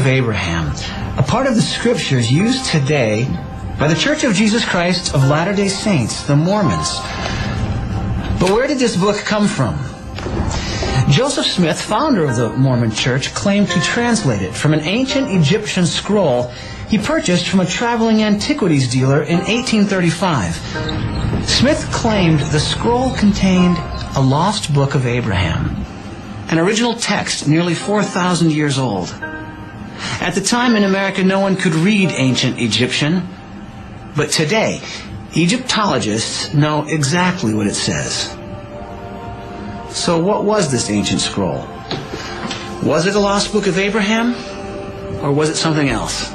of Abraham, a part of the scriptures used today by the Church of Jesus Christ of Latter-day Saints, the Mormons. But where did this book come from? Joseph Smith, founder of the Mormon Church, claimed to translate it from an ancient Egyptian scroll he purchased from a traveling antiquities dealer in 1835. Smith claimed the scroll contained a lost book of Abraham, an original text nearly 4,000 years old. At the time in America, no one could read ancient Egyptian, but today, Egyptologists know exactly what it says. So what was this ancient scroll? Was it a lost book of Abraham, or was it something else?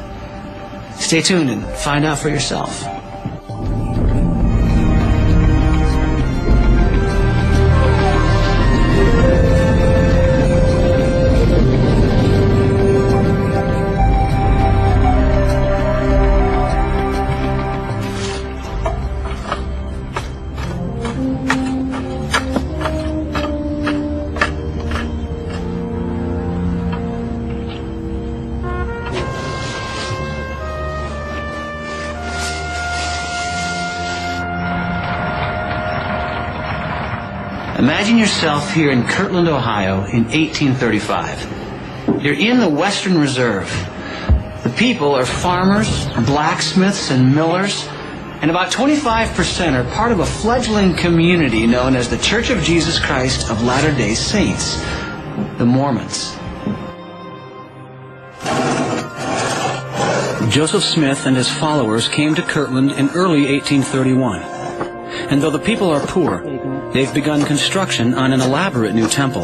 Stay tuned and find out for yourself. Imagine yourself here in Kirtland, Ohio in 1835. You're in the Western Reserve. The people are farmers, blacksmiths, and millers, and about 25% are part of a fledgling community known as the Church of Jesus Christ of Latter-day Saints, the Mormons. Joseph Smith and his followers came to Kirtland in early 1831. And though the people are poor, they've begun construction on an elaborate new temple.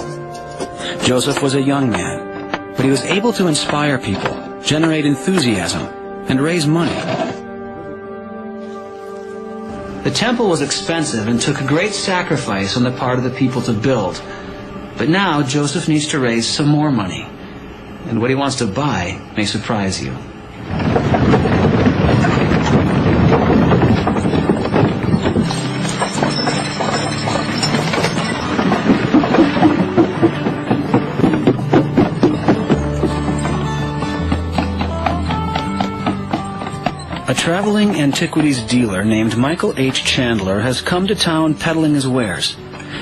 Joseph was a young man, but he was able to inspire people, generate enthusiasm, and raise money. The temple was expensive and took a great sacrifice on the part of the people to build. But now Joseph needs to raise some more money. And what he wants to buy may surprise you. A traveling antiquities dealer named Michael H. Chandler has come to town peddling his wares,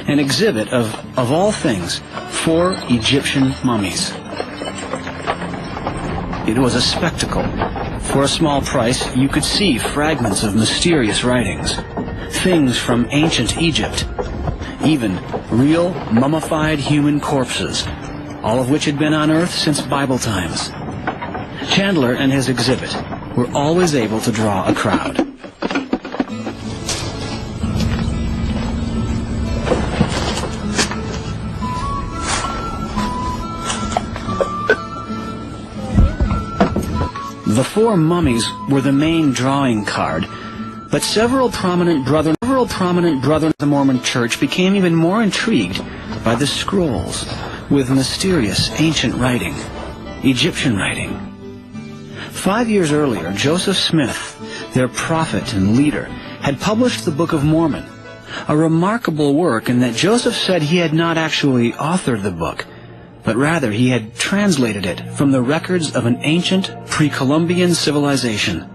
an exhibit of all things, 4 Egyptian mummies. It was a spectacle. For a small price, you could see fragments of mysterious writings, things from ancient Egypt, even real mummified human corpses, all of which had been unearthed since Bible times. Chandler and his exhibit were always able to draw a crowd. The 4 mummies were the main drawing card, but several prominent brethren of the Mormon Church became even more intrigued by the scrolls with mysterious ancient writing, Egyptian writing. 5 years earlier, Joseph Smith, their prophet and leader, had published the Book of Mormon, a remarkable work in that Joseph said he had not actually authored the book, but rather he had translated it from the records of an ancient pre-Columbian civilization.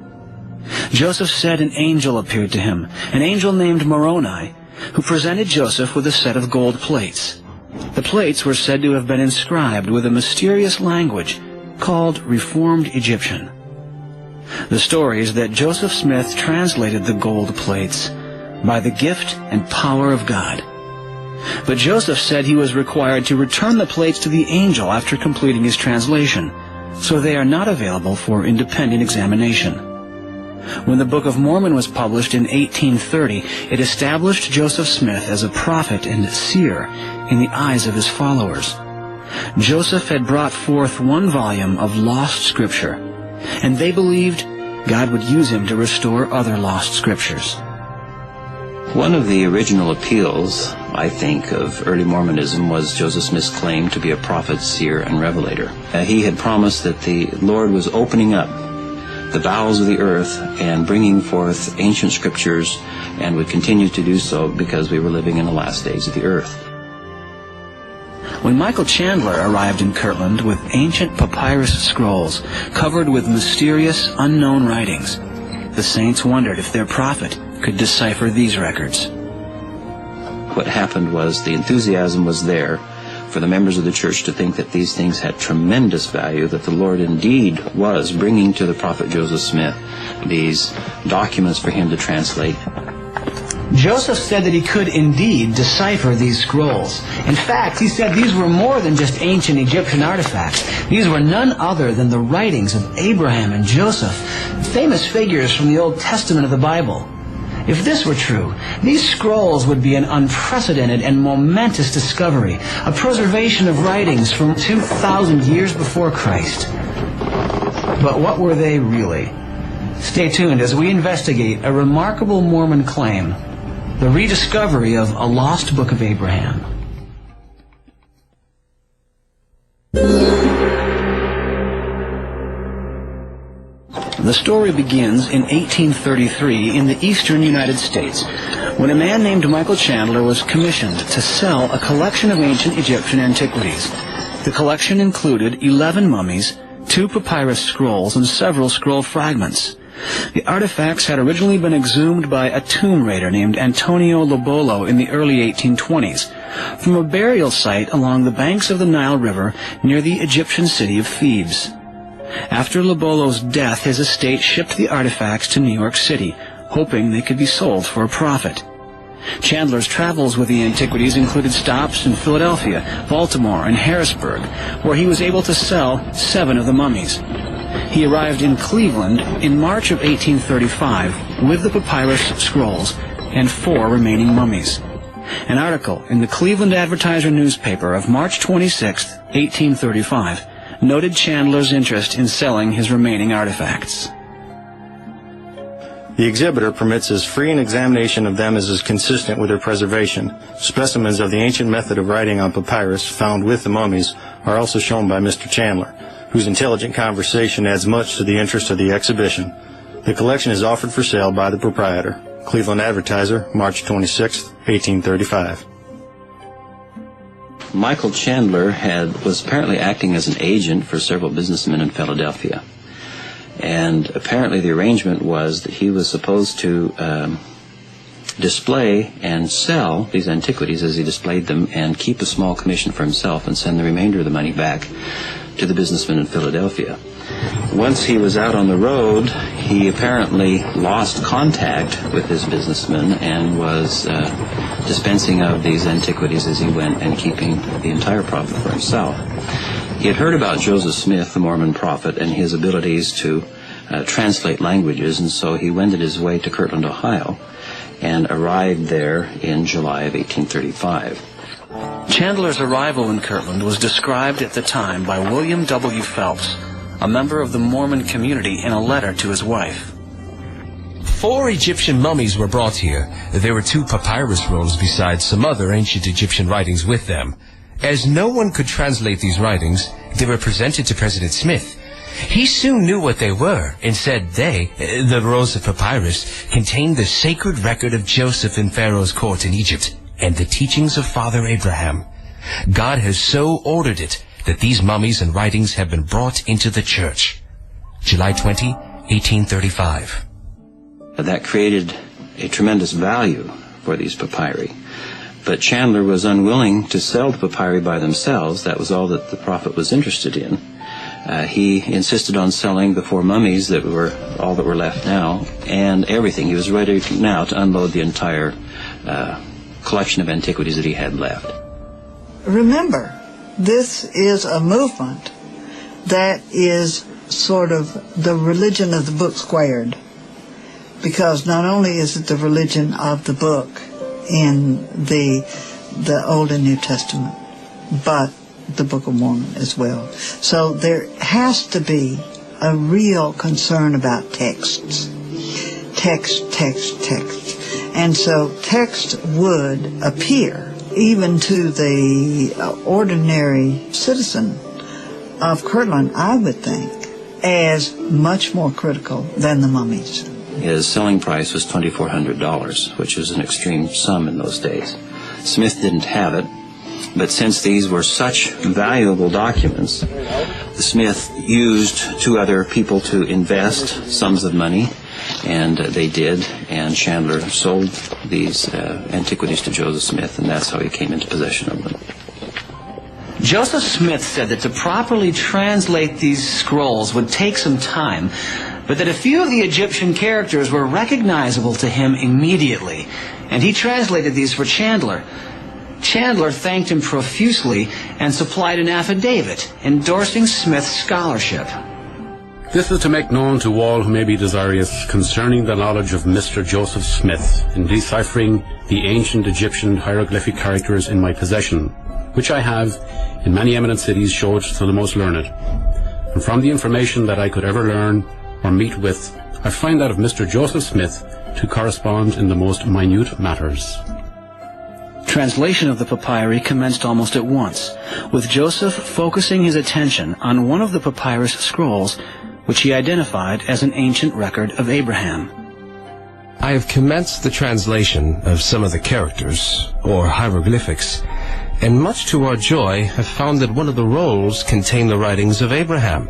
Joseph said an angel appeared to him, an angel named Moroni, who presented Joseph with a set of gold plates. The plates were said to have been inscribed with a mysterious language called Reformed Egyptian. The story is that Joseph Smith translated the gold plates by the gift and power of God. But Joseph said he was required to return the plates to the angel after completing his translation, so they are not available for independent examination. When the Book of Mormon was published in 1830, it established Joseph Smith as a prophet and seer in the eyes of his followers. Joseph had brought forth 1 volume of lost scripture, and they believed God would use him to restore other lost scriptures. One of the original appeals, I think, of early Mormonism was Joseph Smith's claim to be a prophet, seer, and revelator. He had promised that the Lord was opening up the bowels of the earth and bringing forth ancient scriptures, and would continue to do so because we were living in the last days of the earth. When Michael Chandler arrived in Kirtland with ancient papyrus scrolls covered with mysterious, unknown writings, the saints wondered if their prophet could decipher these records. What happened was the enthusiasm was there for the members of the church to think that these things had tremendous value, that the Lord indeed was bringing to the prophet Joseph Smith these documents for him to translate. Joseph said that he could indeed decipher these scrolls. In fact, he said these were more than just ancient Egyptian artifacts. These were none other than the writings of Abraham and Joseph, famous figures from the Old Testament of the Bible. If this were true, these scrolls would be an unprecedented and momentous discovery, a preservation of writings from 2,000 years before Christ. But what were they really? Stay tuned as we investigate a remarkable Mormon claim, the rediscovery of a lost book of Abraham. The story begins in 1833 in the eastern United States, when a man named Michael Chandler was commissioned to sell a collection of ancient Egyptian antiquities. The collection included 11 mummies, 2 papyrus scrolls, and several scroll fragments. The artifacts had originally been exhumed by a tomb raider named Antonio Lobolo in the early 1820s from a burial site along the banks of the Nile River near the Egyptian city of Thebes. After Lobolo's death, his estate shipped the artifacts to New York City, hoping they could be sold for a profit. Chandler's travels with the antiquities included stops in Philadelphia, Baltimore, and Harrisburg, where he was able to sell 7 of the mummies. He arrived in Cleveland in March of 1835 with the papyrus scrolls and 4 remaining mummies. An article in the Cleveland Advertiser newspaper of March 26, 1835, noted Chandler's interest in selling his remaining artifacts. The exhibitor permits as free an examination of them as is consistent with their preservation. Specimens of the ancient method of writing on papyrus found with the mummies are also shown by Mr. Chandler, whose intelligent conversation adds much to the interest of the exhibition. The collection is offered for sale by the proprietor. Cleveland Advertiser, March 26, 1835. Michael Chandler was apparently acting as an agent for several businessmen in Philadelphia. And apparently the arrangement was that he was supposed to display and sell these antiquities as he displayed them and keep a small commission for himself and send the remainder of the money back to the businessmen in Philadelphia. Once he was out on the road, he apparently lost contact with his businessmen and was dispensing of these antiquities as he went and keeping the entire profit for himself. He had heard about Joseph Smith, the Mormon prophet, and his abilities to translate languages, and so he wended his way to Kirtland, Ohio, and arrived there in July of 1835. Chandler's arrival in Kirtland was described at the time by William W. Phelps, a member of the Mormon community, in a letter to his wife. 4 Egyptian mummies were brought here. There were 2 papyrus rolls besides some other ancient Egyptian writings with them. As no one could translate these writings, they were presented to President Smith. He soon knew what they were and said the rolls of papyrus, contained the sacred record of Joseph in Pharaoh's court in Egypt and the teachings of Father Abraham. God has so ordered it that these mummies and writings have been brought into the church. July 20, 1835. That created a tremendous value for these papyri. But Chandler was unwilling to sell the papyri by themselves. That was all that the prophet was interested in. He insisted on selling the 4 mummies that were all that were left now, and everything. He was ready now to unload the entire collection of antiquities that he had left. Remember, this is a movement that is sort of the religion of the book squared, because not only is it the religion of the book in the Old and New Testament, but the Book of Mormon as well. So there has to be a real concern about texts. Text. And so text would appear, even to the ordinary citizen of Kirtland, I would think, as much more critical than the mummies. His selling price was $2,400, which was an extreme sum in those days. Smith didn't have it, But since these were such valuable documents, Smith used two other people to invest sums of money, and they did, and Chandler sold these antiquities to Joseph Smith, and that's how he came into possession of them. Joseph Smith said that to properly translate these scrolls would take some time, but that a few of the Egyptian characters were recognizable to him immediately, and he translated these for Chandler. Chandler thanked him profusely and supplied an affidavit endorsing Smith's scholarship. This is to make known to all who may be desirous concerning the knowledge of Mr. Joseph Smith in deciphering the ancient Egyptian hieroglyphic characters in my possession, which I have in many eminent cities showed to the most learned. And from the information that I could ever learn or meet with, I find that of Mr. Joseph Smith to correspond in the most minute matters. Translation of the papyri commenced almost at once, with Joseph focusing his attention on one of the papyrus scrolls, which he identified as an ancient record of Abraham. I have commenced the translation of some of the characters, or hieroglyphics, and much to our joy have found that one of the rolls contained the writings of Abraham,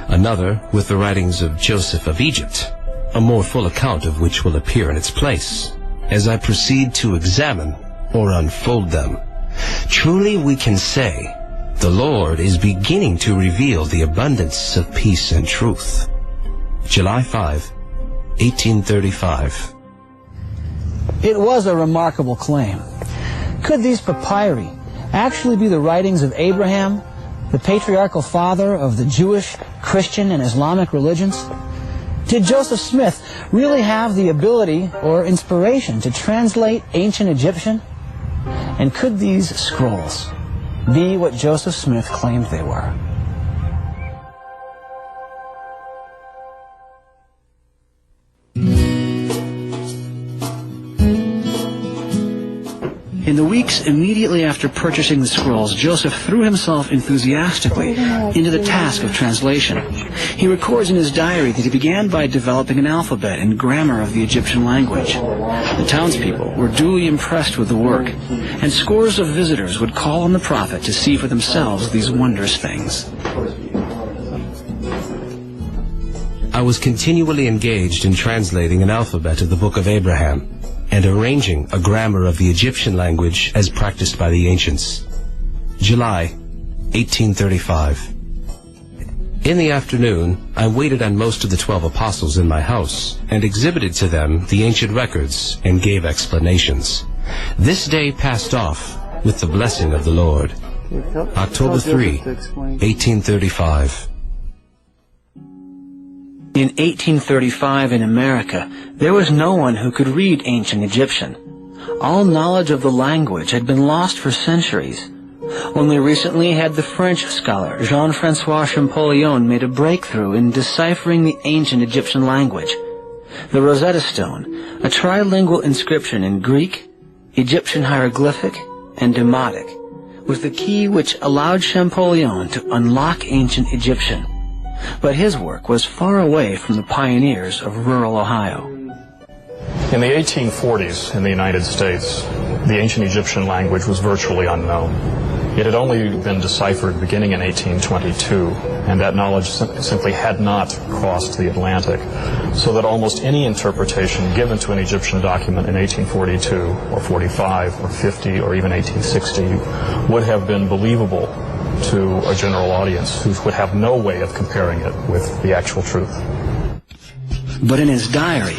another with the writings of Joseph of Egypt, a more full account of which will appear in its place, as I proceed to examine or unfold them. Truly we can say, the Lord is beginning to reveal the abundance of peace and truth. July 5, 1835. It was a remarkable claim. Could these papyri actually be the writings of Abraham, the patriarchal father of the Jewish, Christian, and Islamic religions? Did Joseph Smith really have the ability or inspiration to translate ancient Egyptian? And could these scrolls be what Joseph Smith claimed they were? In the weeks immediately after purchasing the scrolls, Joseph threw himself enthusiastically into the task of translation. He records in his diary that he began by developing an alphabet and grammar of the Egyptian language. The townspeople were duly impressed with the work, and scores of visitors would call on the prophet to see for themselves these wondrous things. I was continually engaged in translating an alphabet of the Book of Abraham and arranging a grammar of the Egyptian language as practiced by the ancients. July 1835. In the afternoon, I waited on most of the 12 apostles in my house and exhibited to them the ancient records and gave explanations. This day passed off with the blessing of the Lord. October 3, 1835. In 1835 in America, there was no one who could read ancient Egyptian. All knowledge of the language had been lost for centuries. Only recently had the French scholar Jean-Francois Champollion made a breakthrough in deciphering the ancient Egyptian language. The Rosetta Stone, a trilingual inscription in Greek, Egyptian hieroglyphic, and Demotic, was the key which allowed Champollion to unlock ancient Egyptian. But his work was far away from the pioneers of rural Ohio. In the 1840s in the United States, the ancient Egyptian language was virtually unknown. It had only been deciphered beginning in 1822, and that knowledge simply had not crossed the Atlantic, so that almost any interpretation given to an Egyptian document in 1842 or 45 or 50 or even 1860 would have been believable to a general audience who would have no way of comparing it with the actual truth. But in his diary,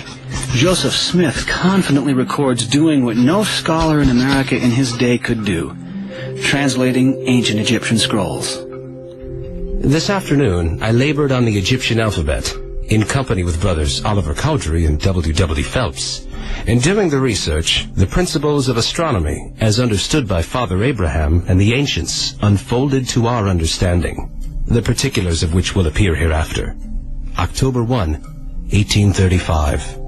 Joseph Smith confidently records doing what no scholar in America in his day could do, translating ancient Egyptian scrolls. This afternoon, I labored on the Egyptian alphabet in company with brothers Oliver Cowdery and W.W. Phelps. In doing the research, the principles of astronomy, as understood by Father Abraham and the ancients, unfolded to our understanding, the particulars of which will appear hereafter. October 1, 1835.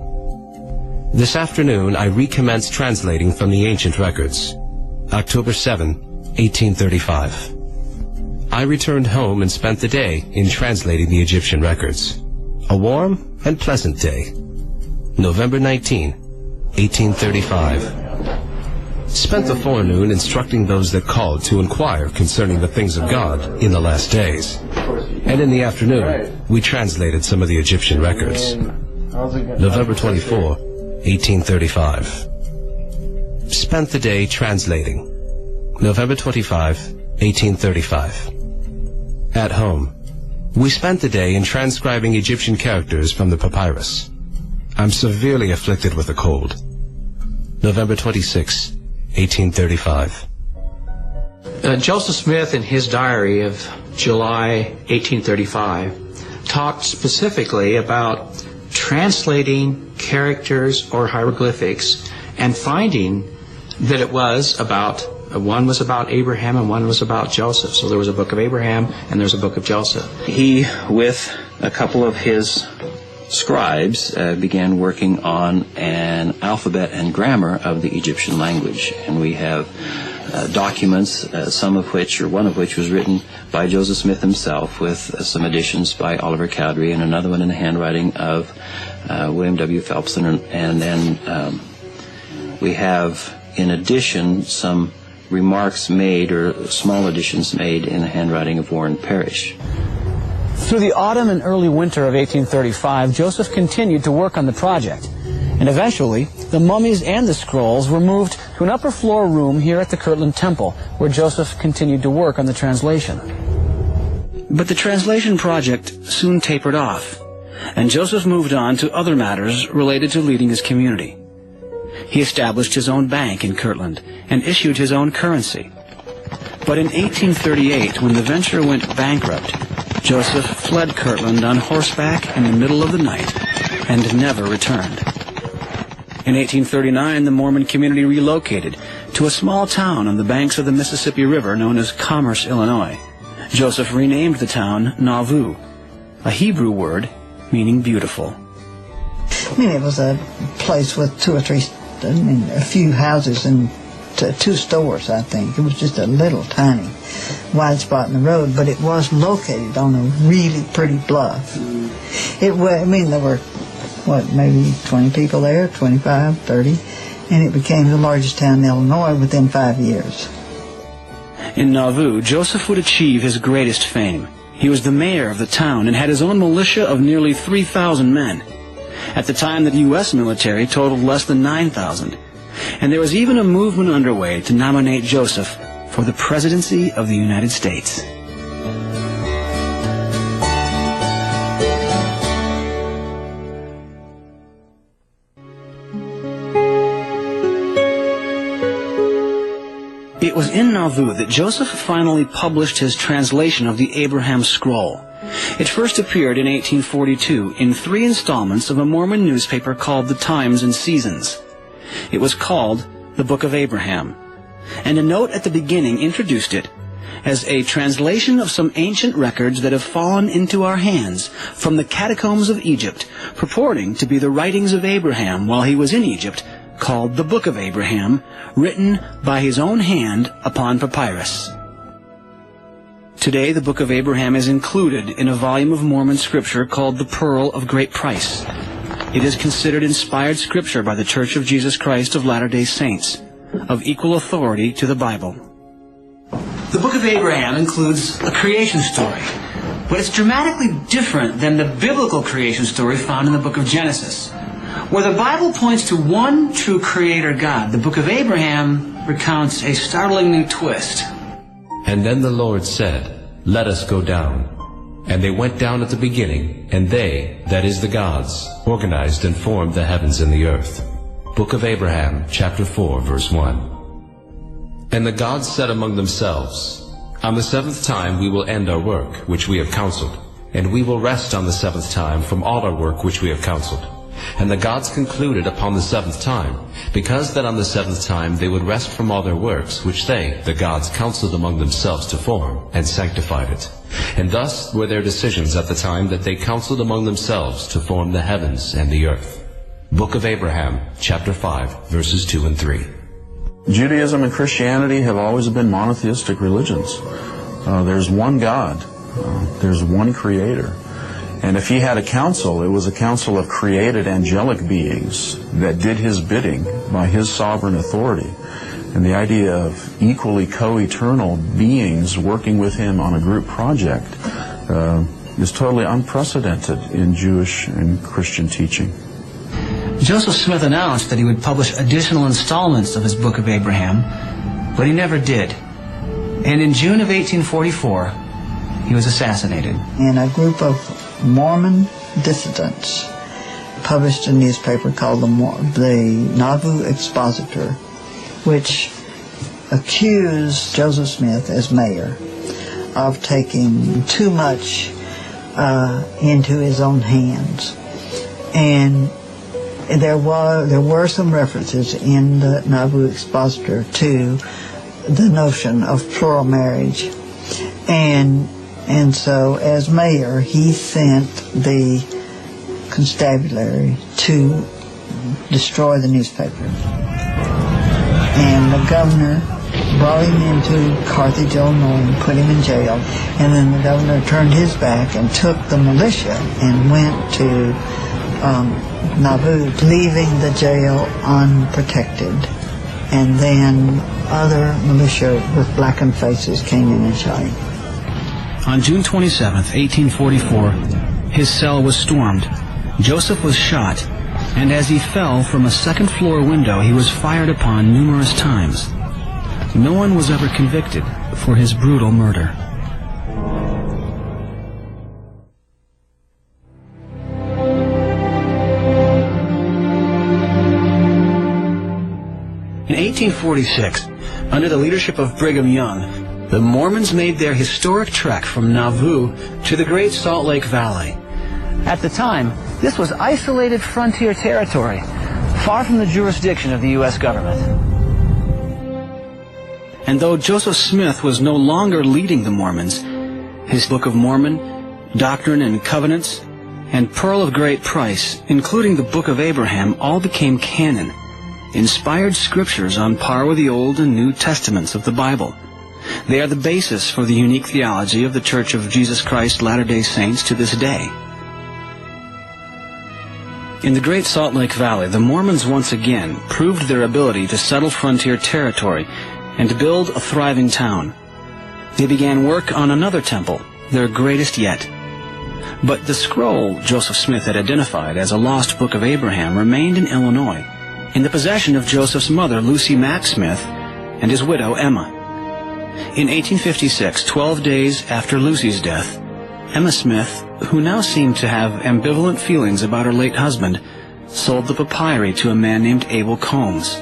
This afternoon, I recommenced translating from the ancient records. October 7, 1835. I returned home and spent the day in translating the Egyptian records. A warm and pleasant day. November 19, 1835. spent the forenoon instructing those that called to inquire concerning the things of God in the last days. And in the afternoon, we translated some of the Egyptian records. November 24, 1835. Spent the day translating. November 25, 1835. At home, we spent the day in transcribing Egyptian characters from the papyrus. I'm severely afflicted with a cold. November 26, 1835. Joseph Smith, in his diary of July 1835, talked specifically about translating characters or hieroglyphics and finding that it was about, one was about Abraham and one was about Joseph. So there was a book of Abraham and there's a book of Joseph. He, with a couple of his scribes, began working on an alphabet and grammar of the Egyptian language. And we have documents, some of which, or one of which, was written by Joseph Smith himself, with some additions by Oliver Cowdery, and another one in the handwriting of William W. Phelpson. And then we have, in addition, some remarks made, or small additions made, in the handwriting of Warren Parrish. Through the autumn and early winter of 1835, Joseph continued to work on the project. And eventually, the mummies and the scrolls were moved to an upper floor room here at the Kirtland Temple, where Joseph continued to work on the translation. But the translation project soon tapered off, and Joseph moved on to other matters related to leading his community. He established his own bank in Kirtland and issued his own currency. But in 1838, when the venture went bankrupt, Joseph fled Kirtland on horseback in the middle of the night and never returned. In 1839, the Mormon community relocated to a small town on the banks of the Mississippi River known as Commerce, Illinois. Joseph renamed the town Nauvoo, a Hebrew word meaning beautiful. I mean, it was a place with a few houses and two stores, I think. It was just a little tiny wide spot in the road, but it was located on a really pretty bluff. There were, maybe 20 people there, 25, 30, and it became the largest town in Illinois within 5 years. In Nauvoo, Joseph would achieve his greatest fame. He was the mayor of the town and had his own militia of nearly 3,000 men. At the time, the U.S. military totaled less than 9,000. And there was even a movement underway to nominate Joseph for the presidency of the United States. It was in Nauvoo that Joseph finally published his translation of the Abraham Scroll. It first appeared in 1842 in 3 installments of a Mormon newspaper called The Times and Seasons. It was called the Book of Abraham, and a note at the beginning introduced it as a translation of some ancient records that have fallen into our hands from the catacombs of Egypt, purporting to be the writings of Abraham while he was in Egypt, called the Book of Abraham, written by his own hand upon papyrus. Today, the Book of Abraham is included in a volume of Mormon scripture called the Pearl of Great Price. It is considered inspired scripture by the Church of Jesus Christ of Latter-day Saints, of equal authority to the Bible. The Book of Abraham includes a creation story, but it's dramatically different than the biblical creation story found in the book of Genesis. Where the Bible points to one true creator God, the Book of Abraham recounts a startling new twist. And then the Lord said, "Let us go down." And they went down at the beginning, and they, that is the gods, organized and formed the heavens and the earth. Book of Abraham, chapter 4, verse 1. And the gods said among themselves, On the 7th time we will end our work, which we have counseled, and we will rest on the 7th time from all our work which we have counseled. And the gods concluded upon the 7th time, because that on the 7th time they would rest from all their works, which they, the gods, counseled among themselves to form, and sanctified it. And thus were their decisions at the time that they counseled among themselves to form the heavens and the earth. Book of Abraham, chapter 5, verses 2 and 3. Judaism and Christianity have always been monotheistic religions. There's one God. There's one Creator. And if he had a council, it was a council of created angelic beings that did his bidding by his sovereign authority. And the idea of equally co-eternal beings working with him on a group project is totally unprecedented in Jewish and Christian teaching. Joseph Smith announced that he would publish additional installments of his Book of Abraham, but he never did. And in June of 1844, he was assassinated. And a group of Mormon dissidents published a newspaper called the Nauvoo Expositor, which accused Joseph Smith as mayor of taking too much into his own hands. And there were some references in the Nauvoo Expositor to the notion of plural marriage. And so as mayor, he sent the constabulary to destroy the newspaper. And the governor brought him into Carthage, Illinois, and put him in jail. And then the governor turned his back and took the militia and went to Nauvoo, leaving the jail unprotected. And then other militia with blackened faces came in and shot him. On June 27th, 1844, his cell was stormed. Joseph was shot, and as he fell from a second-floor window, he was fired upon numerous times. No one was ever convicted for his brutal murder. In 1846, under the leadership of Brigham Young, the Mormons made their historic trek from Nauvoo to the Great Salt Lake Valley. At the time, this was isolated frontier territory, far from the jurisdiction of the U.S. government. And though Joseph Smith was no longer leading the Mormons, his Book of Mormon, Doctrine and Covenants, and Pearl of Great Price, including the Book of Abraham, all became canon, inspired scriptures on par with the Old and New Testaments of the Bible. They are the basis for the unique theology of the Church of Jesus Christ Latter-day Saints to this day. In the Great Salt Lake Valley, the Mormons once again proved their ability to settle frontier territory and to build a thriving town. They began work on another temple, their greatest yet. But the scroll Joseph Smith had identified as a lost Book of Abraham remained in Illinois, in the possession of Joseph's mother, Lucy Mack Smith, and his widow, Emma. In 1856, 12 days after Lucy's death, Emma Smith, who now seemed to have ambivalent feelings about her late husband, sold the papyri to a man named Abel Combs.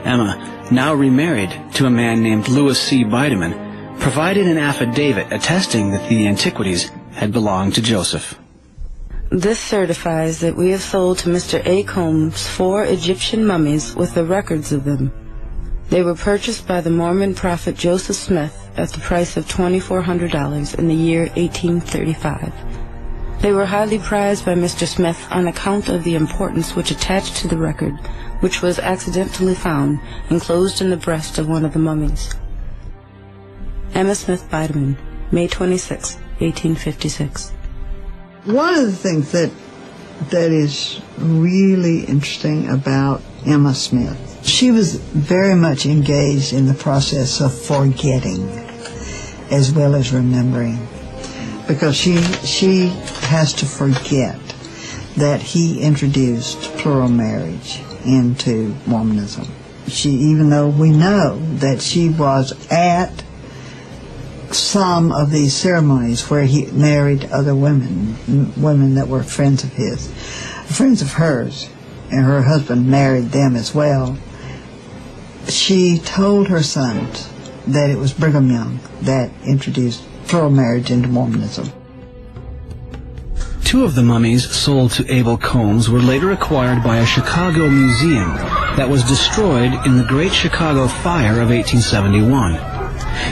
Emma, now remarried to a man named Louis C. Bideman, provided an affidavit attesting that the antiquities had belonged to Joseph. This certifies that we have sold to Mr. A. Combs 4 Egyptian mummies with the records of them. They were purchased by the Mormon prophet Joseph Smith at the price of $2,400 in the year 1835. They were highly prized by Mr. Smith on account of the importance which attached to the record, which was accidentally found enclosed in the breast of one of the mummies. Emma Smith Bideman, May 26, 1856. One of the things that is really interesting about Emma Smith, she was very much engaged in the process of forgetting as well as remembering, because she has to forget that he introduced plural marriage into Mormonism. Even though we know that she was at some of these ceremonies where he married other women that were friends of his, friends of hers, and her husband married them as well. She told her sons that it was Brigham Young that introduced plural marriage into Mormonism. 2 of the mummies sold to Abel Combs were later acquired by a Chicago museum that was destroyed in the Great Chicago Fire of 1871.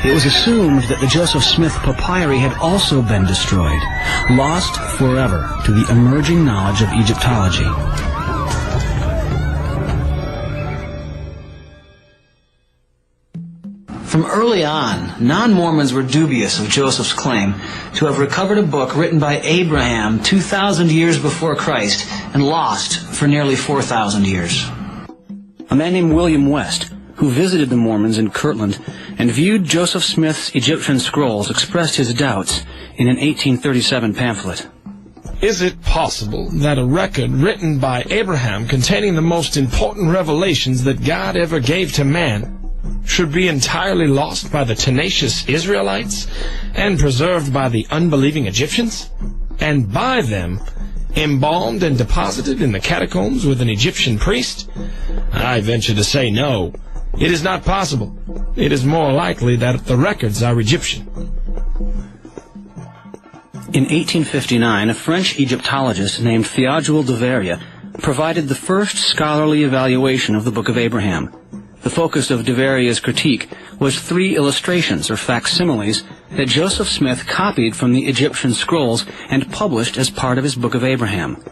It was assumed that the Joseph Smith papyri had also been destroyed, lost forever to the emerging knowledge of Egyptology. From early on, non-Mormons were dubious of Joseph's claim to have recovered a book written by Abraham 2,000 years before Christ and lost for nearly 4,000 years. A man named William West, who visited the Mormons in Kirtland and viewed Joseph Smith's Egyptian scrolls, expressed his doubts in an 1837 pamphlet. Is it possible that a record written by Abraham containing the most important revelations that God ever gave to man should be entirely lost by the tenacious Israelites and preserved by the unbelieving Egyptians, and by them embalmed and deposited in the catacombs with an Egyptian priest? I venture to say no. It is not possible. It is more likely that the records are Egyptian. In 1859, a French Egyptologist named Théodule de Verrier provided the first scholarly evaluation of the Book of Abraham. The focus of de Verrier's critique was 3 illustrations or facsimiles that Joseph Smith copied from the Egyptian scrolls and published as part of his Book of Abraham.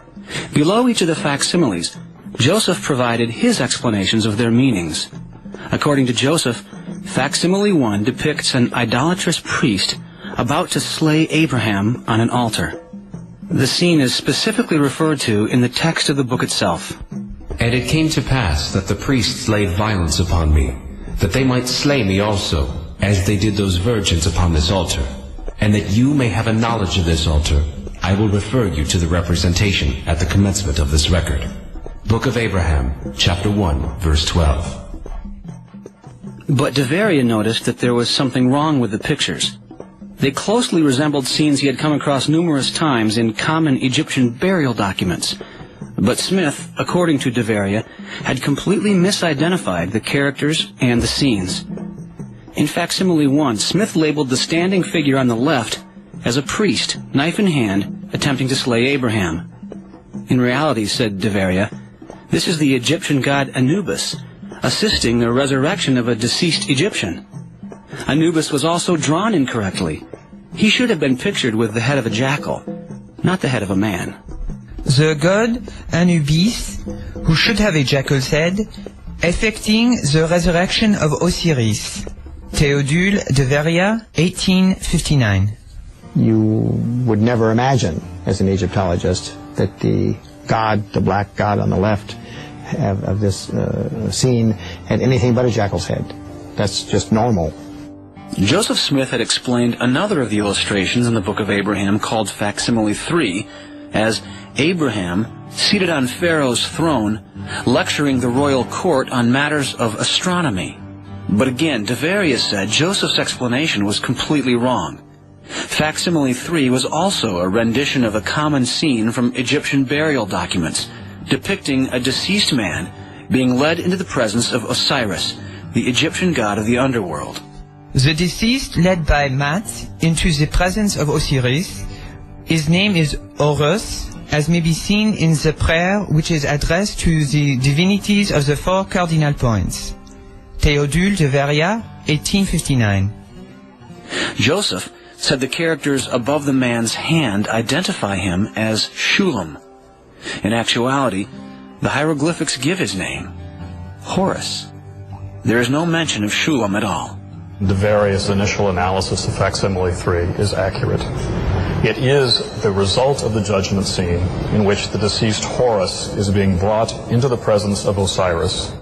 Below each of the facsimiles, Joseph provided his explanations of their meanings. According to Joseph, facsimile 1 depicts an idolatrous priest about to slay Abraham on an altar. The scene is specifically referred to in the text of the book itself. And it came to pass that the priests laid violence upon me, that they might slay me also, as they did those virgins upon this altar. And that you may have a knowledge of this altar, I will refer you to the representation at the commencement of this record. Book of Abraham, chapter 1, verse 12. But de Verrier noticed that there was something wrong with the pictures. They closely resembled scenes he had come across numerous times in common Egyptian burial documents. But Smith, according to de Verrier, had completely misidentified the characters and the scenes. In facsimile 1, Smith labeled the standing figure on the left as a priest, knife in hand, attempting to slay Abraham. In reality, said de Verrier, this is the Egyptian god Anubis, assisting the resurrection of a deceased Egyptian. Anubis was also drawn incorrectly. He should have been pictured with the head of a jackal, not the head of a man. The god Anubis, who should have a jackal's head, effecting the resurrection of Osiris. Théodule de Verrier, 1859. You would never imagine, as an Egyptologist, that the god, the black god on the left of this scene, had anything but a jackal's head. That's just normal. Joseph Smith had explained another of the illustrations in the Book of Abraham, called facsimile 3, as Abraham, seated on Pharaoh's throne, lecturing the royal court on matters of astronomy. But again, de Verrier said Joseph's explanation was completely wrong. Facsimile 3 was also a rendition of a common scene from Egyptian burial documents, depicting a deceased man being led into the presence of Osiris, the Egyptian god of the underworld. The deceased led by Mat into the presence of Osiris. His name is Horus, as may be seen in the prayer which is addressed to the divinities of the 4 cardinal points. Théodule de Verrier, 1859. Joseph said the characters above the man's hand identify him as Shulam. In actuality, the hieroglyphics give his name, Horus. There is no mention of Shulam at all. De Verrier's initial analysis of facsimile 3 is accurate. It is the result of the judgment scene in which the deceased Horus is being brought into the presence of Osiris.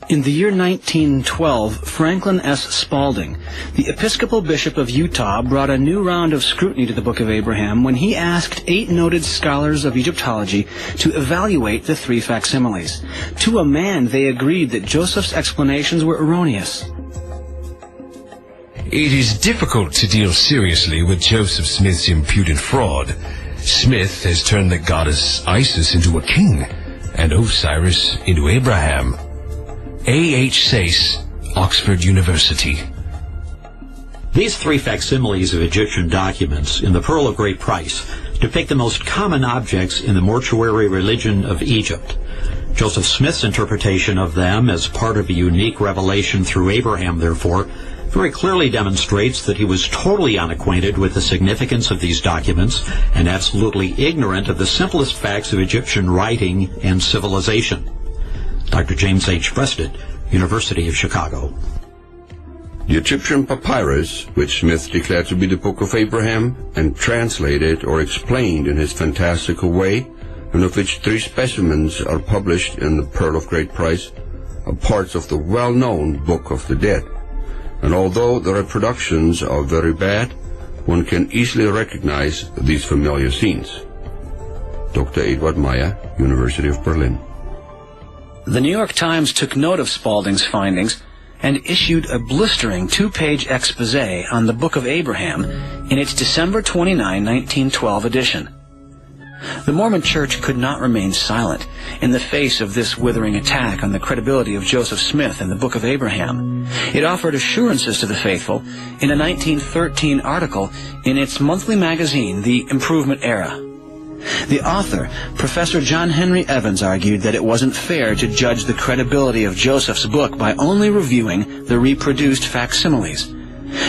In the year 1912, Franklin S. Spaulding, the Episcopal Bishop of Utah, brought a new round of scrutiny to the Book of Abraham when he asked 8 noted scholars of Egyptology to evaluate the 3 facsimiles. To a man, they agreed that Joseph's explanations were erroneous. It is difficult to deal seriously with Joseph Smith's imputed fraud. Smith has turned the goddess Isis into a king, and Osiris into Abraham. A.H. Sayce, Oxford University. These 3 facsimiles of Egyptian documents in the Pearl of Great Price depict the most common objects in the mortuary religion of Egypt. Joseph Smith's interpretation of them as part of a unique revelation through Abraham, therefore, very clearly demonstrates that he was totally unacquainted with the significance of these documents and absolutely ignorant of the simplest facts of Egyptian writing and civilization. Dr. James H. Breasted, University of Chicago. The Egyptian papyrus, which Smith declared to be the Book of Abraham and translated or explained in his fantastical way, and of which 3 specimens are published in the Pearl of Great Price, parts of the well-known Book of the Dead. And although the reproductions are very bad, one can easily recognize these familiar scenes. Dr. Eduard Meyer, University of Berlin. The New York Times took note of Spaulding's findings and issued a blistering 2-page expose on the Book of Abraham in its December 29, 1912 edition. The Mormon Church could not remain silent in the face of this withering attack on the credibility of Joseph Smith and the Book of Abraham. It offered assurances to the faithful in a 1913 article in its monthly magazine, The Improvement Era. The author, Professor John Henry Evans, argued that it wasn't fair to judge the credibility of Joseph's book by only reviewing the reproduced facsimiles.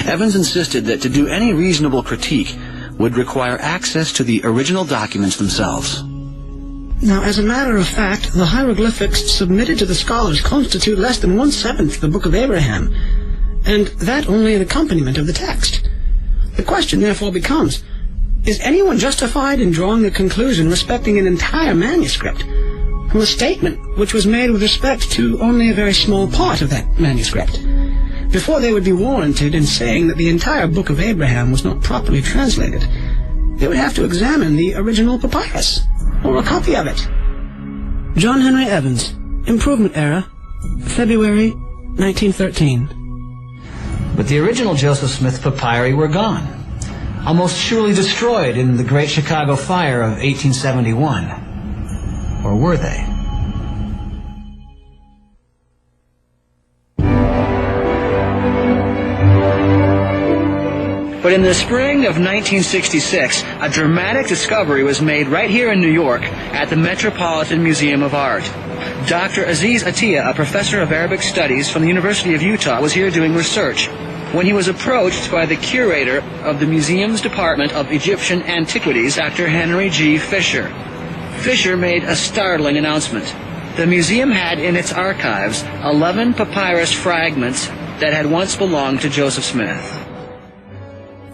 Evans insisted that to do any reasonable critique would require access to the original documents themselves. Now, as a matter of fact, the hieroglyphics submitted to the scholars constitute less than 1/7 the Book of Abraham, and that only an accompaniment of the text. The question therefore becomes, is anyone justified in drawing a conclusion respecting an entire manuscript from a statement which was made with respect to only a very small part of that manuscript, before they would be warranted in saying that the entire Book of Abraham was not properly translated? They would have to examine the original papyrus, or a copy of it. John Henry Evans, Improvement Era, February 1913. But the original Joseph Smith papyri were gone, almost surely destroyed in the Great Chicago Fire of 1871. Or were they? But in the spring of 1966, a dramatic discovery was made right here in New York at the Metropolitan Museum of Art. Dr. Aziz Atiyah, a professor of Arabic Studies from the University of Utah, was here doing research when he was approached by the curator of the museum's Department of Egyptian Antiquities, Dr. Henry G. Fisher. Fisher made a startling announcement. The museum had in its archives 11 papyrus fragments that had once belonged to Joseph Smith.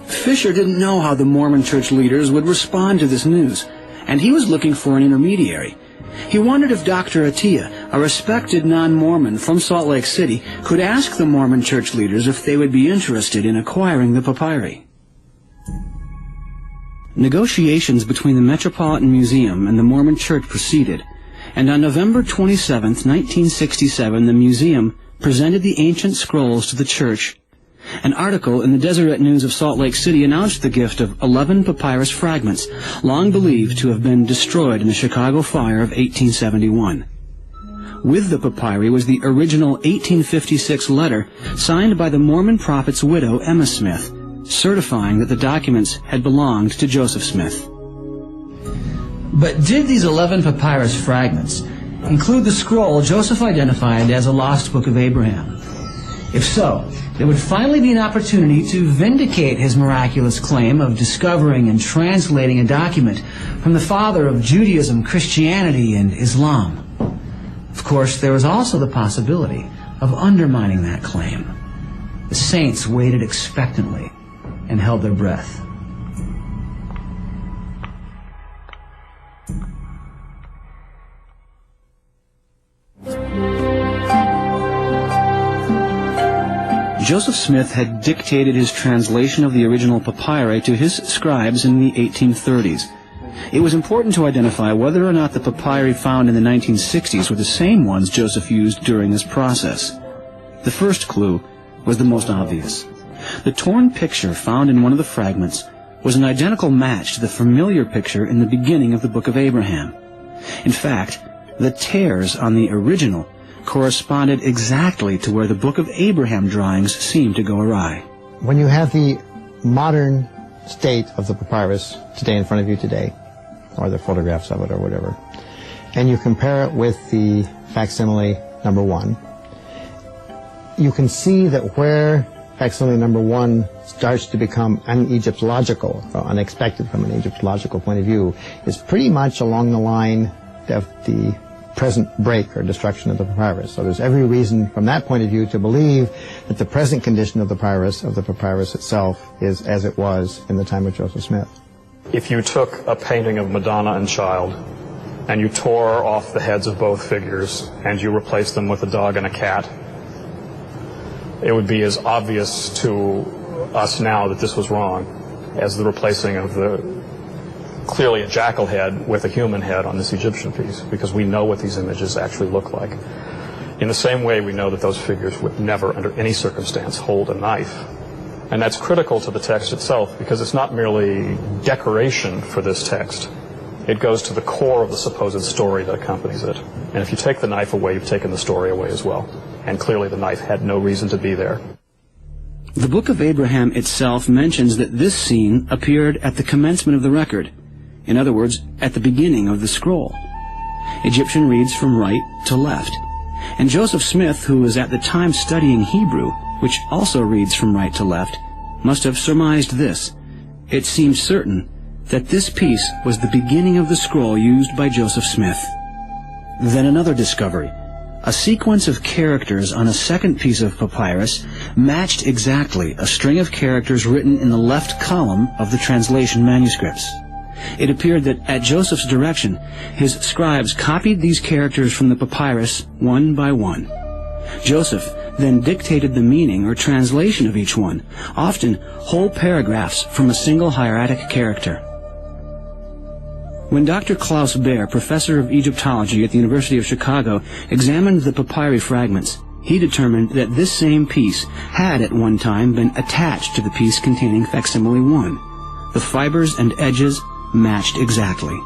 Fisher didn't know how the Mormon church leaders would respond to this news, and he was looking for an intermediary. He wondered if Dr. Atiyah, a respected non-Mormon from Salt Lake City, could ask the Mormon church leaders if they would be interested in acquiring the papyri. Negotiations between the Metropolitan Museum and the Mormon Church proceeded, and on November 27, 1967, the museum presented the ancient scrolls to the church. An article in the Deseret News of Salt Lake City announced the gift of 11 papyrus fragments, long believed to have been destroyed in the Chicago Fire of 1871. With the papyri was the original 1856 letter signed by the Mormon prophet's widow, Emma Smith, certifying that the documents had belonged to Joseph Smith. But did these 11 papyrus fragments include the scroll Joseph identified as a lost Book of Abraham? If so, there would finally be an opportunity to vindicate his miraculous claim of discovering and translating a document from the father of Judaism, Christianity, and Islam. Of course, there was also the possibility of undermining that claim. The saints waited expectantly and held their breath. Joseph Smith had dictated his translation of the original papyri to his scribes in the 1830s. It was important to identify whether or not the papyri found in the 1960s were the same ones Joseph used during this process. The first clue was the most obvious. The torn picture found in one of the fragments was an identical match to the familiar picture in the beginning of the Book of Abraham. In fact, the tears on the original corresponded exactly to where the Book of Abraham drawings seemed to go awry. When you have the modern state of the papyrus today in front of you today, or the photographs of it or whatever, and you compare it with the facsimile number 1, you can see that where facsimile number 1 starts to become un-Egyptological, or unexpected from an Egyptological point of view, is pretty much along the line of the present break or destruction of the papyrus. So there's every reason from that point of view to believe that the present condition of the papyrus itself, is as it was in the time of Joseph Smith. If you took a painting of Madonna and Child and you tore off the heads of both figures and you replaced them with a dog and a cat, it would be as obvious to us now that this was wrong as the replacing of clearly a jackal head with a human head on this Egyptian piece, because we know what these images actually look like. In the same way, we know that those figures would never, under any circumstance, hold a knife. And that's critical to the text itself, because it's not merely decoration for this text. It goes to the core of the supposed story that accompanies it. And if you take the knife away, you've taken the story away as well. And clearly the knife had no reason to be there. The Book of Abraham itself mentions that this scene appeared at the commencement of the record. In other words, at the beginning of the scroll. Egyptian reads from right to left. And Joseph Smith, who was at the time studying Hebrew, which also reads from right to left, must have surmised this. It seems certain that this piece was the beginning of the scroll used by Joseph Smith. Then another discovery. A sequence of characters on a second piece of papyrus matched exactly a string of characters written in the left column of the translation manuscripts. It appeared that at Joseph's direction, his scribes copied these characters from the papyrus one by one. Joseph then dictated the meaning or translation of each one, often whole paragraphs from a single hieratic character. When Dr. Klaus Baer, professor of Egyptology at the University of Chicago, examined the papyri fragments, he determined that this same piece had at one time been attached to the piece containing facsimile 1. The fibers and edges matched exactly.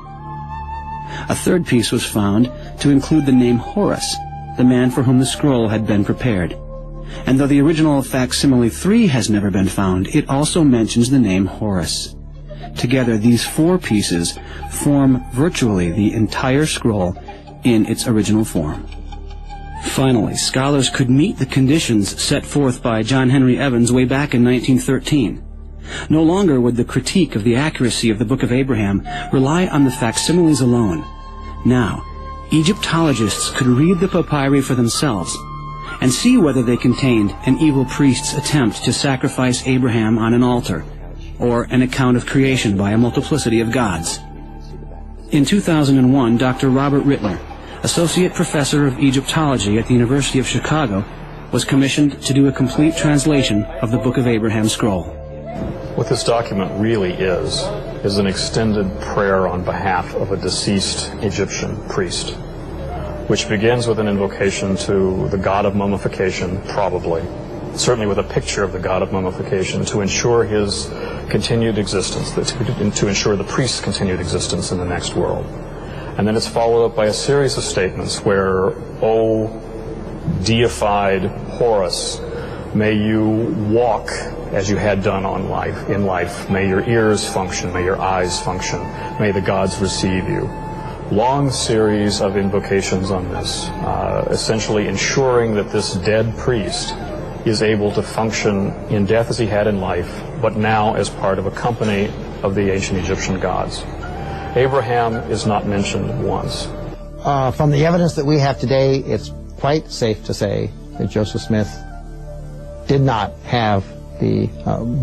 A third piece was found to include the name Horus, the man for whom the scroll had been prepared. And though the original facsimile 3 has never been found, it also mentions the name Horus. Together, these 4 pieces form virtually the entire scroll in its original form. Finally, scholars could meet the conditions set forth by John Henry Evans way back in 1913. No longer would the critique of the accuracy of the Book of Abraham rely on the facsimiles alone. Now, Egyptologists could read the papyri for themselves and see whether they contained an evil priest's attempt to sacrifice Abraham on an altar, or an account of creation by a multiplicity of gods. In 2001, Dr. Robert Rittner, Associate Professor of Egyptology at the University of Chicago, was commissioned to do a complete translation of the Book of Abraham scroll. What this document really is an extended prayer on behalf of a deceased Egyptian priest, which begins with an invocation to the god of mummification, probably, certainly with a picture of the god of mummification, to ensure his continued existence, to ensure the priest's continued existence in the next world. And then it's followed up by a series of statements where, O deified Horus, may you walk as you had done in life. May your ears function, may your eyes function, may the gods receive you. Long series of invocations on this, essentially ensuring that this dead priest is able to function in death as he had in life, but now as part of a company of the ancient Egyptian gods. Abraham is not mentioned once. From the evidence that we have today, it's quite safe to say that Joseph Smith did not have the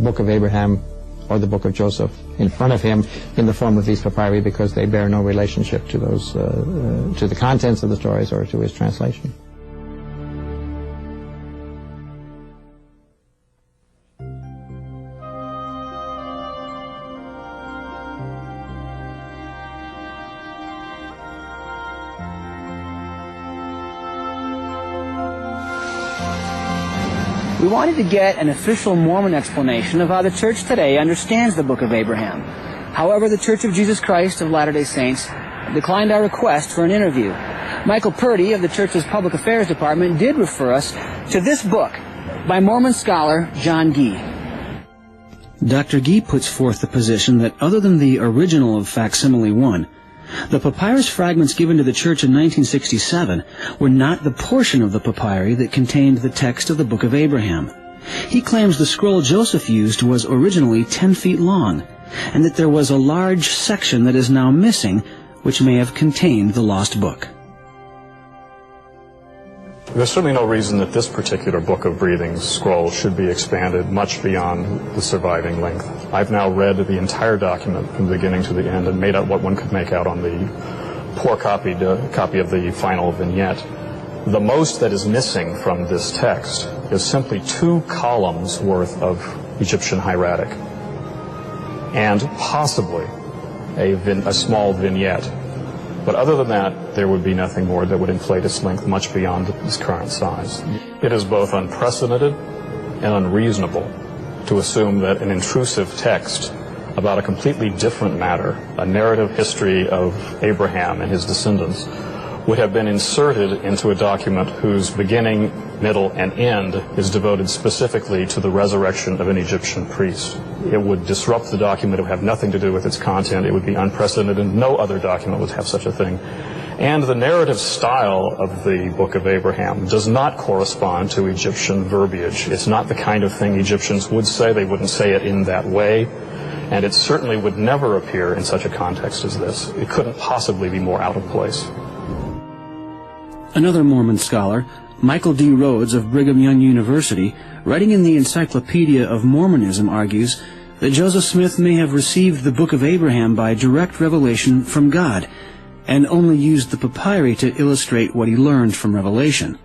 Book of Abraham or the Book of Joseph in front of him in the form of these papyri, because they bear no relationship to those to the contents of the stories or to his translation. We wanted to get an official Mormon explanation of how the Church today understands the Book of Abraham. However, the Church of Jesus Christ of Latter-day Saints declined our request for an interview. Michael Purdy of the Church's Public Affairs Department did refer us to this book by Mormon scholar John Gee. Dr. Gee puts forth the position that other than the original of facsimile 1, the papyrus fragments given to the Church in 1967 were not the portion of the papyri that contained the text of the Book of Abraham. He claims the scroll Joseph used was originally 10 feet long, and that there was a large section that is now missing, which may have contained the lost book. There's certainly no reason that this particular Book of Breathing scroll should be expanded much beyond the surviving length. I've now read the entire document from the beginning to the end and made out what one could make out on the poor copy of the final vignette. The most that is missing from this text is simply 2 columns worth of Egyptian hieratic, and possibly a small vignette. But other than that, there would be nothing more that would inflate its length much beyond its current size. It is both unprecedented and unreasonable to assume that an intrusive text about a completely different matter, a narrative history of Abraham and his descendants, would have been inserted into a document whose beginning, middle, and end is devoted specifically to the resurrection of an Egyptian priest. It would disrupt the document. It would have nothing to do with its content. It would be unprecedented. No other document would have such a thing. And the narrative style of the Book of Abraham does not correspond to Egyptian verbiage. It's not the kind of thing Egyptians would say. They wouldn't say it in that way. And it certainly would never appear in such a context as this. It couldn't possibly be more out of place. Another Mormon scholar, Michael D. Rhodes of Brigham Young University, writing in the Encyclopedia of Mormonism, argues that Joseph Smith may have received the Book of Abraham by direct revelation from God, and only used the papyri to illustrate what he learned from revelation.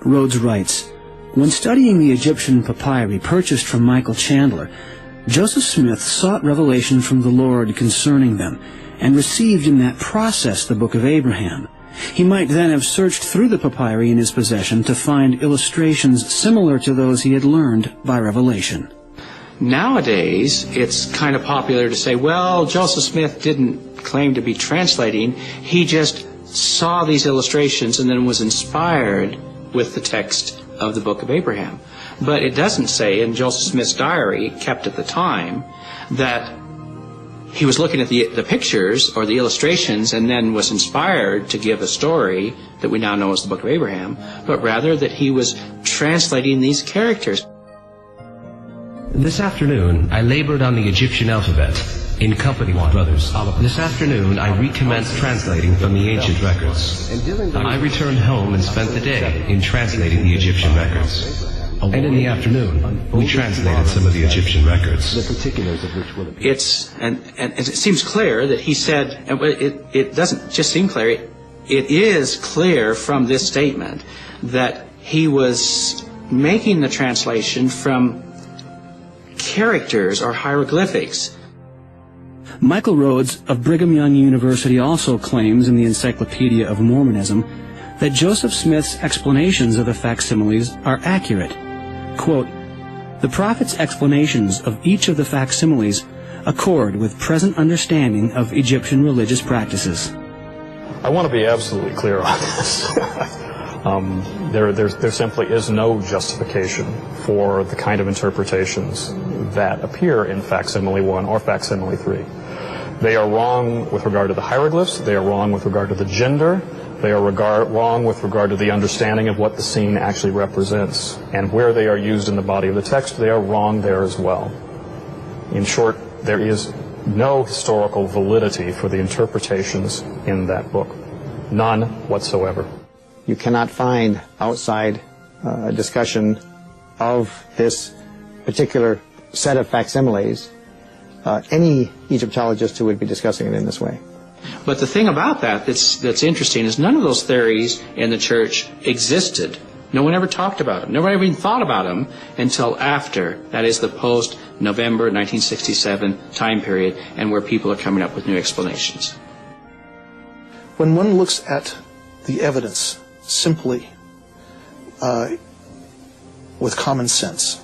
Rhodes writes, "When studying the Egyptian papyri purchased from Michael Chandler, Joseph Smith sought revelation from the Lord concerning them, and received in that process the Book of Abraham. He might then have searched through the papyri in his possession to find illustrations similar to those he had learned by revelation." Nowadays, it's kind of popular to say, well, Joseph Smith didn't claim to be translating. He just saw these illustrations and then was inspired with the text of the Book of Abraham. But it doesn't say in Joseph Smith's diary, kept at the time, that he was looking at the pictures or the illustrations and then was inspired to give a story that we now know as the Book of Abraham, but rather that he was translating these characters. This afternoon, I labored on the Egyptian alphabet in company with brothers. This afternoon, I recommenced translating from the ancient records. I returned home and spent the day in translating the Egyptian records. And in the afternoon, we translated some of the Egyptian records. And it seems clear that he said, and it doesn't just seem clear, it is clear from this statement that he was making the translation from characters or hieroglyphics. Michael Rhodes of Brigham Young University also claims in the Encyclopedia of Mormonism that Joseph Smith's explanations of the facsimiles are accurate. Quote, "The prophet's explanations of each of the facsimiles accord with present understanding of Egyptian religious practices." I want to be absolutely clear on this. There simply is no justification for the kind of interpretations that appear in facsimile 1 or facsimile 3. They are wrong with regard to the hieroglyphs. They are wrong with regard to the gender. They are wrong with regard to the understanding of what the scene actually represents. And where they are used in the body of the text, they are wrong there as well. In short, there is no historical validity for the interpretations in that book. None whatsoever. You cannot find outside discussion of this particular set of facsimiles any Egyptologist who would be discussing it in this way. But the thing about that's interesting is none of those theories in the church existed. No one ever talked about them. No one ever even thought about them until after, that is the post-November 1967 time period, and where people are coming up with new explanations. When one looks at the evidence simply with common sense,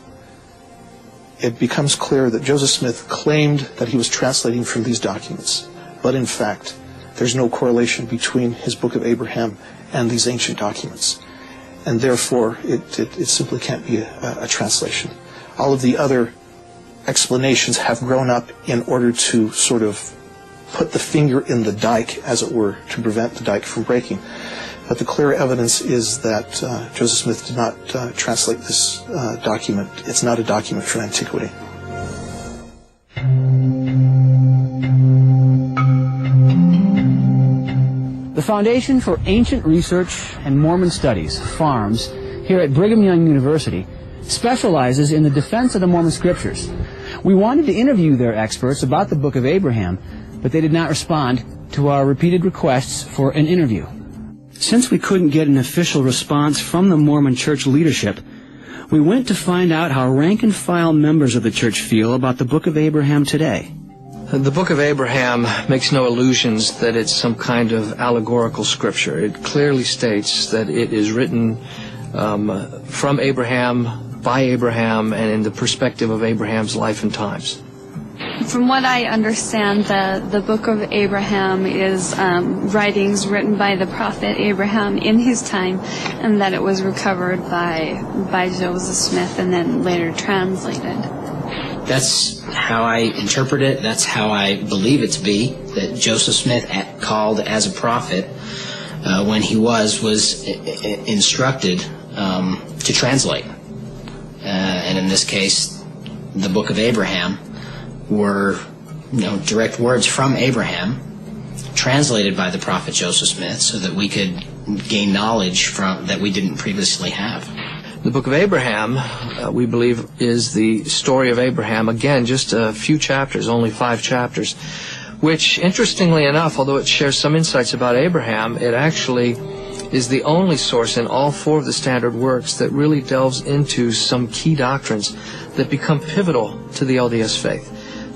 it becomes clear that Joseph Smith claimed that he was translating from these documents. But in fact, there's no correlation between his Book of Abraham and these ancient documents. And therefore, it simply can't be a translation. All of the other explanations have grown up in order to sort of put the finger in the dike, as it were, to prevent the dike from breaking. But the clear evidence is that Joseph Smith did not translate this document. It's not a document from antiquity. The Foundation for Ancient Research and Mormon Studies, FARMS, here at Brigham Young University, specializes in the defense of the Mormon Scriptures. We wanted to interview their experts about the Book of Abraham, but they did not respond to our repeated requests for an interview. Since we couldn't get an official response from the Mormon Church leadership, we went to find out how rank-and-file members of the church feel about the Book of Abraham today. The Book of Abraham makes no illusions that it's some kind of allegorical scripture. It clearly states that it is written from Abraham, by Abraham, and in the perspective of Abraham's life and times. From what I understand, the Book of Abraham is writings written by the prophet Abraham in his time, and that it was recovered by Joseph Smith and then later translated. That's how I interpret it. That's how I believe it to be, that Joseph Smith, called as a prophet when he was instructed to translate. And in this case, the Book of Abraham were direct words from Abraham translated by the prophet Joseph Smith so that we could gain knowledge from that we didn't previously have. The Book of Abraham, we believe, is the story of Abraham. Again, just a few chapters, only 5 chapters, which, interestingly enough, although it shares some insights about Abraham, it actually is the only source in all 4 of the standard works that really delves into some key doctrines that become pivotal to the LDS faith.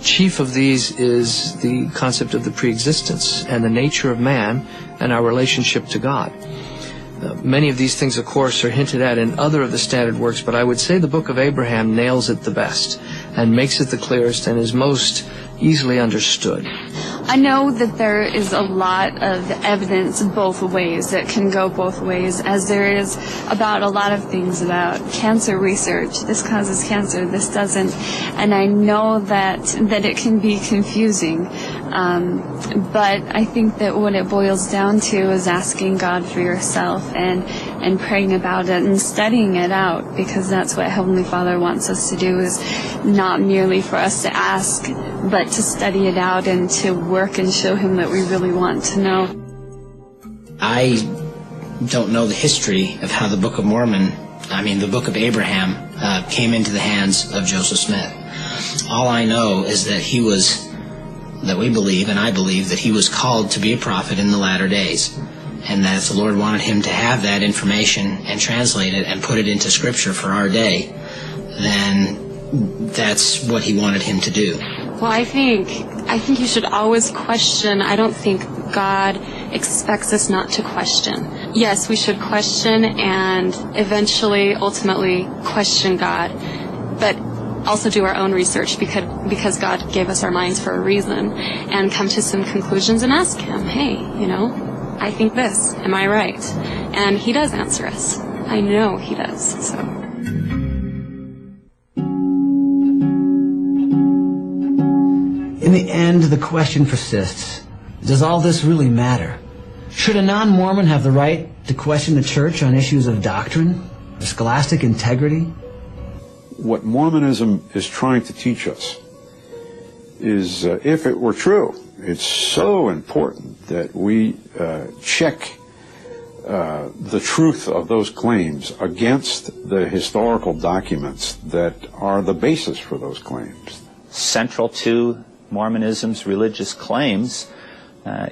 Chief of these is the concept of the preexistence and the nature of man and our relationship to God. Many of these things, of course, are hinted at in other of the standard works, but I would say the Book of Abraham nails it the best and makes it the clearest and is most easily understood. I know that there is a lot of evidence both ways, that can go both ways, as there is about a lot of things about cancer research. This causes cancer, this doesn't. And I know that it can be confusing. But I think that what it boils down to is asking God for yourself and praying about it and studying it out, because that's what Heavenly Father wants us to do, is not merely for us to ask, but to study it out and to work and show Him that we really want to know. I don't know the history of how the Book of the Book of Abraham came into the hands of Joseph Smith. All I know is that we believe, and I believe, that he was called to be a prophet in the latter days, and that if the Lord wanted him to have that information and translate it and put it into Scripture for our day, then that's what he wanted him to do. Well, I think you should always question. I don't think God expects us not to question. Yes, we should question and eventually, ultimately, question God, but also do our own research, because God gave us our minds for a reason, and come to some conclusions and ask Him, hey, I think this, am I right? And He does answer us. I know He does, so. In the end, the question persists. Does all this really matter? Should a non-Mormon have the right to question the church on issues of doctrine, or scholastic integrity? What Mormonism is trying to teach us is, if it were true, it's so important that we check the truth of those claims against the historical documents that are the basis for those claims. Central to Mormonism's religious claims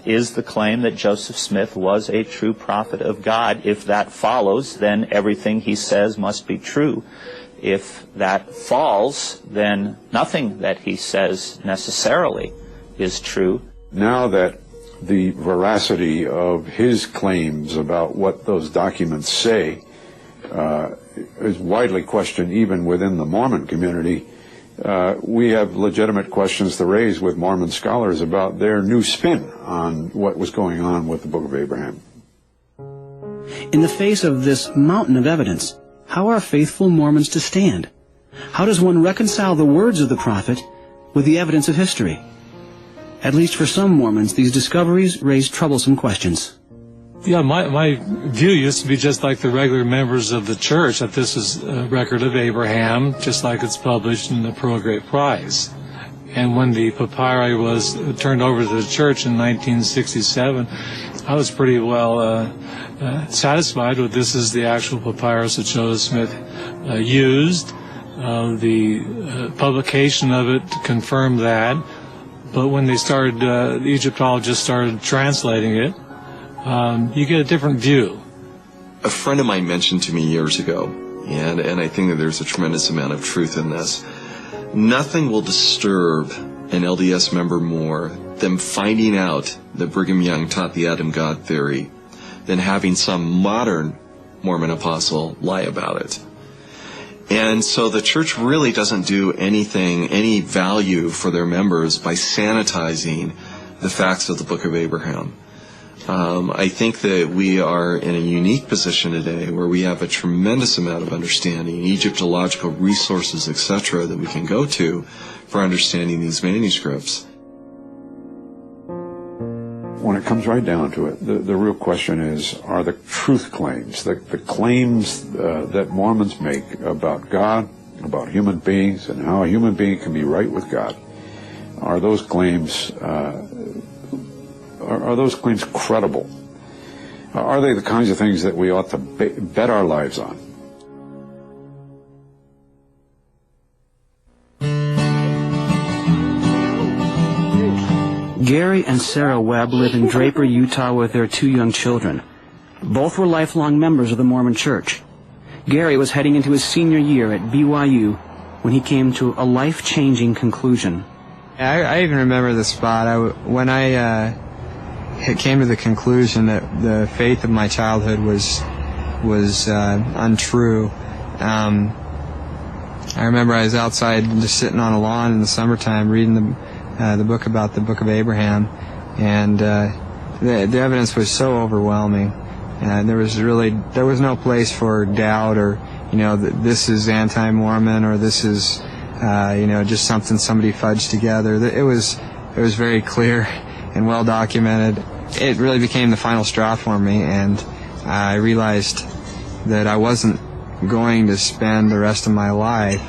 is the claim that Joseph Smith was a true prophet of God. If that follows, then everything he says must be true. If that falls, then nothing that he says necessarily is true. Now that the veracity of his claims about what those documents say is widely questioned even within the Mormon community, we have legitimate questions to raise with Mormon scholars about their new spin on what was going on with the Book of Abraham. In the face of this mountain of evidence, how are faithful Mormons to stand? How does one reconcile the words of the prophet with the evidence of history? At least for some Mormons, these discoveries raise troublesome questions. Yeah, my view used to be just like the regular members of the church, that this is a record of Abraham, just like it's published in the Pearl of Great Price. And when the papyri was turned over to the church in 1967, I was pretty well satisfied with this is the actual papyrus that Joseph Smith used. The publication of it confirmed that. But when they started, the Egyptologists started translating it, you get a different view. A friend of mine mentioned to me years ago, and I think that there's a tremendous amount of truth in this, nothing will disturb an LDS member more than finding out that Brigham Young taught the Adam God theory than having some modern Mormon apostle lie about it. And so the church really doesn't do anything, any value for their members by sanitizing the facts of the Book of Abraham. I think that we are in a unique position today where we have a tremendous amount of understanding, Egyptological resources, etc., that we can go to for understanding these manuscripts. When it comes right down to it, the real question is, are the truth claims, the claims that Mormons make about God, about human beings, and how a human being can be right with God, are those claims credible? Are they the kinds of things that we ought to bet our lives on? Gary and Sarah Webb live in Draper, Utah with their 2 young children. Both were lifelong members of the Mormon Church. Gary was heading into his senior year at BYU when he came to a life-changing conclusion. I even remember the spot. When I came to the conclusion that the faith of my childhood was untrue. I remember I was outside just sitting on a lawn in the summertime reading the book about the Book of Abraham, and the evidence was so overwhelming. There was no place for doubt, or that this is anti-Mormon, or this is just something somebody fudged together. It was very clear and well documented. It really became the final straw for me, and I realized that I wasn't going to spend the rest of my life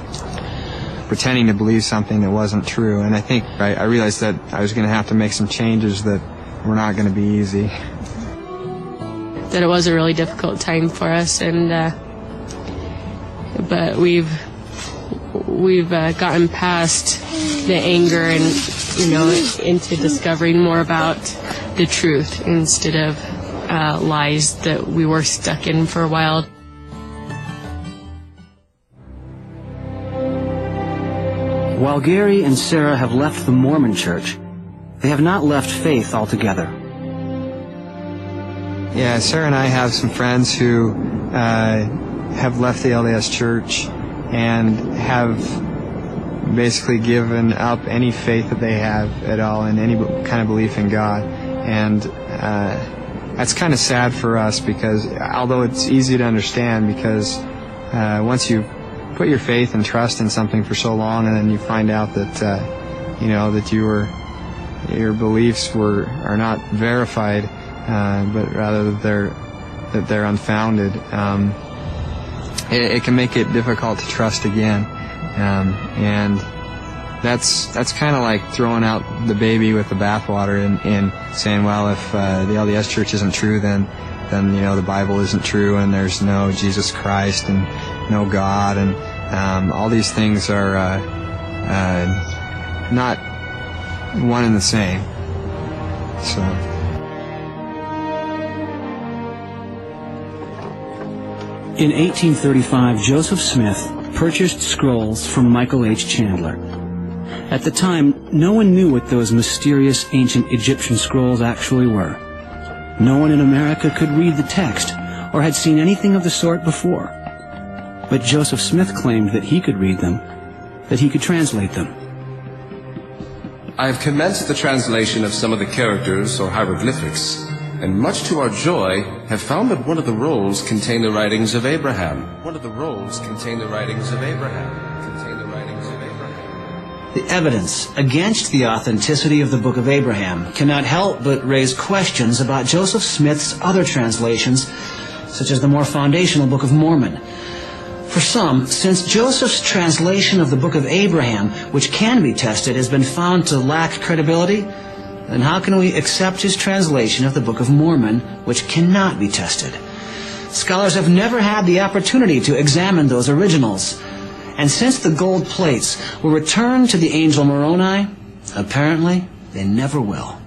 pretending to believe something that wasn't true. And I think I realized that I was going to have to make some changes that were not going to be easy. That it was a really difficult time for us, and but we've gotten past the anger and into discovering more about the truth instead of lies that we were stuck in for a while. While Gary and Sarah have left the Mormon Church, they have not left faith altogether. Yeah, Sarah and I have some friends who have left the LDS Church and have basically given up any faith that they have at all in any kind of belief in God. And that's kind of sad for us, because although it's easy to understand, because once you put your faith and trust in something for so long, and then you find out that that your beliefs are not verified, but rather that they're unfounded, it can make it difficult to trust again, and that's kind of like throwing out the baby with the bathwater and saying, well, if the LDS Church isn't true, then the Bible isn't true, and there's no Jesus Christ and no God, and all these things are not one and the same. So. In 1835, Joseph Smith purchased scrolls from Michael H. Chandler. At the time, no one knew what those mysterious ancient Egyptian scrolls actually were. No one in America could read the text or had seen anything of the sort before. But Joseph Smith claimed that he could read them, that he could translate them. I have commenced the translation of some of the characters or hieroglyphics, and much to our joy, have found that one of the rolls contain the writings of Abraham. The evidence against the authenticity of the Book of Abraham cannot help but raise questions about Joseph Smith's other translations, such as the more foundational Book of Mormon. For some, since Joseph's translation of the Book of Abraham, which can be tested, has been found to lack credibility, then how can we accept his translation of the Book of Mormon, which cannot be tested? Scholars have never had the opportunity to examine those originals. And since the gold plates were returned to the angel Moroni, apparently They never will.